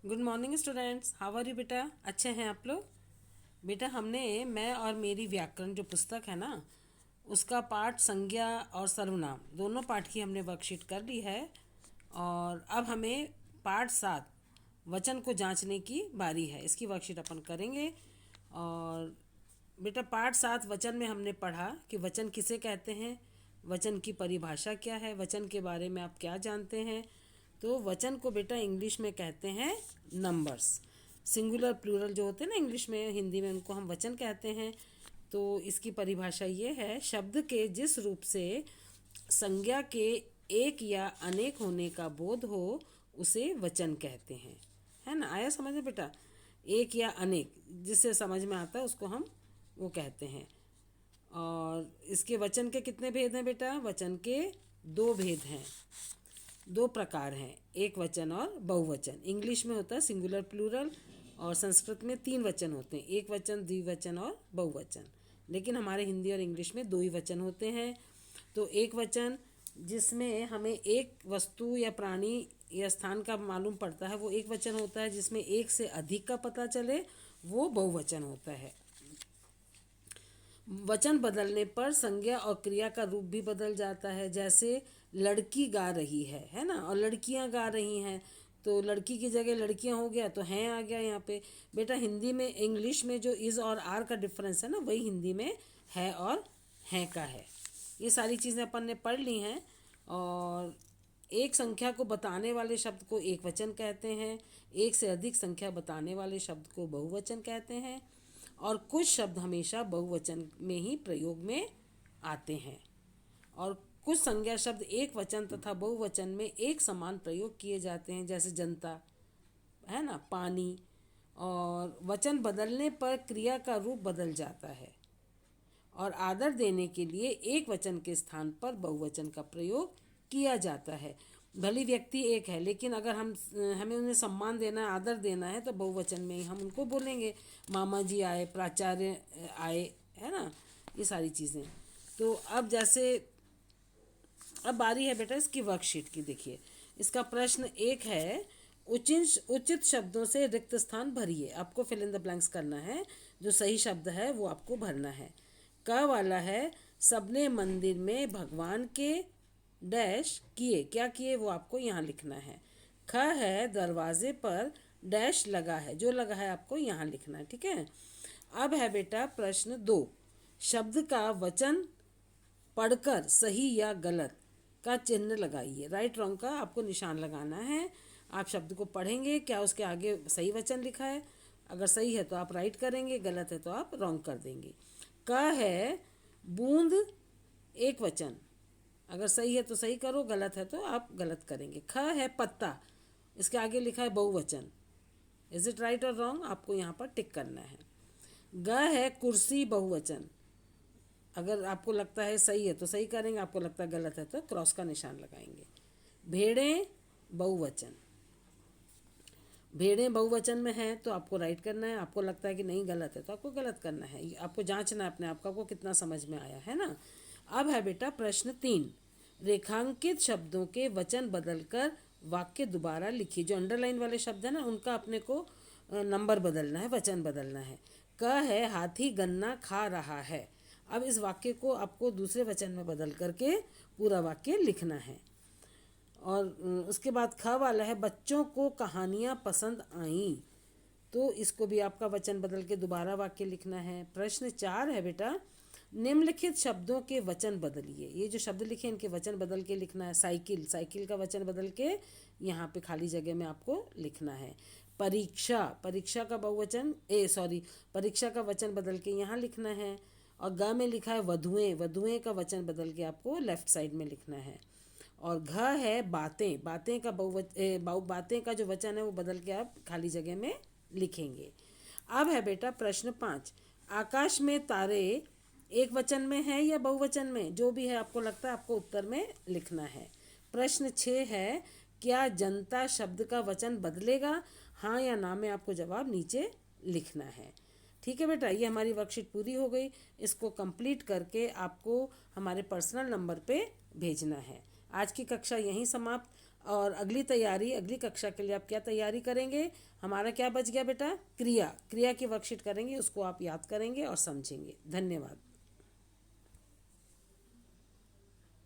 Good morning students, how are you बेटा? अच्छे हैं आप लोग? बेटा हमने मैं और मेरी व्याकरण जो पुस्तक है ना, उसका पाठ संज्ञा और सर्वनाम दोनों पाठ की हमने वर्कशीट कर ली है। और अब हमें पाठ 7 वचन को जांचने की बारी है। इसकी वर्कशीट अपन करेंगे। और बेटा पाठ 7 वचन में हमने पढ़ा कि वचन किसे कहते हैं, वचन की परिभाषा क्या है, वचन के बारे में आप क्या जानते हैं। तो वचन को बेटा इंग्लिश में कहते हैं नंबर्स। सिंगुलर प्लूरल जो होते हैं ना इंग्लिश में, हिंदी में उनको हम वचन कहते हैं। तो इसकी परिभाषा ये है, शब्द के जिस रूप से संज्ञा के एक या अनेक होने का बोध हो उसे वचन कहते हैं। है ना, आया समझ में बेटा? एक या अनेक जिससे समझ में आता है उसको हम वो कहते हैं। और इसके वचन के कितने भेद हैं बेटा? वचन के 2 भेद हैं, 2 प्रकार हैं, एक वचन और बहुवचन। इंग्लिश में होता है सिंगुलर प्लूरल और संस्कृत में 3 वचन होते हैं, एक वचन, द्विवचन और बहुवचन। लेकिन हमारे हिंदी और इंग्लिश में 2 ही वचन होते हैं। तो एक वचन जिसमें हमें एक वस्तु या प्राणी या स्थान का मालूम पड़ता है वो एक वचन होता है। जिसमें एक से अधिक का पता चले वो बहुवचन होता है। वचन बदलने पर संज्ञा और क्रिया का रूप भी बदल जाता है। जैसे लड़की गा रही है ना, और लड़कियां गा रही हैं, तो लड़की की जगह लड़कियां हो गया तो हैं आ गया यहाँ पे। बेटा हिंदी में इंग्लिश में जो इज़ और आर का डिफरेंस है ना, वही हिंदी में है और हैं का है। ये सारी चीज़ें अपन ने पढ़ ली हैं। और एक संख्या को बताने वाले शब्द को एक वचन कहते हैं, एक से अधिक संख्या बताने वाले शब्द को बहुवचन कहते हैं। और कुछ शब्द हमेशा बहुवचन में ही प्रयोग में आते हैं। और कुछ संज्ञा शब्द एक वचन तथा बहुवचन में एक समान प्रयोग किए जाते हैं, जैसे जनता, है ना, पानी। और वचन बदलने पर क्रिया का रूप बदल जाता है और आदर देने के लिए एक वचन के स्थान पर बहुवचन का प्रयोग किया जाता है। भली व्यक्ति एक है, लेकिन अगर हमें उन्हें सम्मान देना है, आदर देना है, तो बहुवचन में ही हम उनको बोलेंगे। मामा जी आए, प्राचार्य आए, है ना, ये सारी चीज़ें। तो अब जैसे अब बारी है बेटा इसकी वर्कशीट की। देखिए इसका प्रश्न 1 है, उचित शब्दों से रिक्त स्थान भरिए। आपको फिल इन द ब्लैंक्स करना है, जो सही शब्द है वो आपको भरना है। क वाला है, सबने मंदिर में भगवान के डैश किए, क्या किए वो आपको यहाँ लिखना है। ख है, दरवाजे पर डैश लगा है, जो लगा है आपको यहाँ लिखना है। ठीक है। अब है बेटा प्रश्न 2, शब्द का वचन पढ़कर सही या गलत का चिन्ह लगाइए। राइट रॉन्ग का आपको निशान लगाना है। आप शब्द को पढ़ेंगे, क्या उसके आगे सही वचन लिखा है, अगर सही है तो आप राइट करेंगे, गलत है तो आप रॉन्ग कर देंगे। क है, बूंद एक वचन, अगर सही है तो सही करो, गलत है तो आप गलत करेंगे। ख है, पत्ता, इसके आगे लिखा है बहुवचन, इज इट राइट और रॉन्ग, आपको यहाँ पर टिक करना है। ग है, कुर्सी बहुवचन, अगर आपको लगता है सही है तो सही करेंगे, आपको लगता है गलत है तो क्रॉस का निशान लगाएंगे। भेड़ें बहुवचन, भेड़ें बहुवचन में है तो आपको राइट करना है, आपको लगता है कि नहीं गलत है तो आपको गलत करना है। आपको जांचना है अपने आप को, आपको कितना समझ में आया है ना। अब है बेटा प्रश्न 3, रेखांकित शब्दों के वचन बदलकर वाक्य दोबारा लिखिए। जो अंडरलाइन वाले शब्द है ना उनका अपने को नंबर बदलना है, वचन बदलना है। क है, हाथी गन्ना खा रहा है। अब इस वाक्य को आपको दूसरे वचन में बदल करके पूरा वाक्य लिखना है। और उसके बाद ख वाला है, बच्चों को कहानियाँ पसंद आईं, तो इसको भी आपका वचन बदल के दोबारा वाक्य लिखना है। प्रश्न 4 है बेटा, निम्नलिखित शब्दों के वचन बदलिए। ये जो शब्द लिखे इनके वचन बदल के लिखना है। साइकिल, साइकिल का वचन बदल के यहाँ पे खाली जगह में आपको लिखना है। परीक्षा, परीक्षा का बहुवचन परीक्षा का वचन बदल के यहाँ लिखना है। और ग में लिखा है वधुएं, वधुएं का वचन बदल के आपको लेफ्ट साइड में लिखना है। और घ है, बातें, बातें का बातें का जो वचन है वो बदल के आप खाली जगह में लिखेंगे। अब है बेटा प्रश्न 5, आकाश में तारे एक वचन में है या बहुवचन में, जो भी है आपको लगता है आपको उत्तर में लिखना है। प्रश्न 6 है, क्या जनता शब्द का वचन बदलेगा, हाँ या ना में आपको जवाब नीचे लिखना है। ठीक है बेटा, ये हमारी वर्कशीट पूरी हो गई। इसको कंप्लीट करके आपको हमारे पर्सनल नंबर पे भेजना है। आज की कक्षा यहीं समाप्त। और अगली तैयारी, अगली कक्षा के लिए आप क्या तैयारी करेंगे? हमारा क्या बच गया बेटा? क्रिया। क्रिया की वर्कशीट करेंगे, उसको आप याद करेंगे और समझेंगे। धन्यवाद।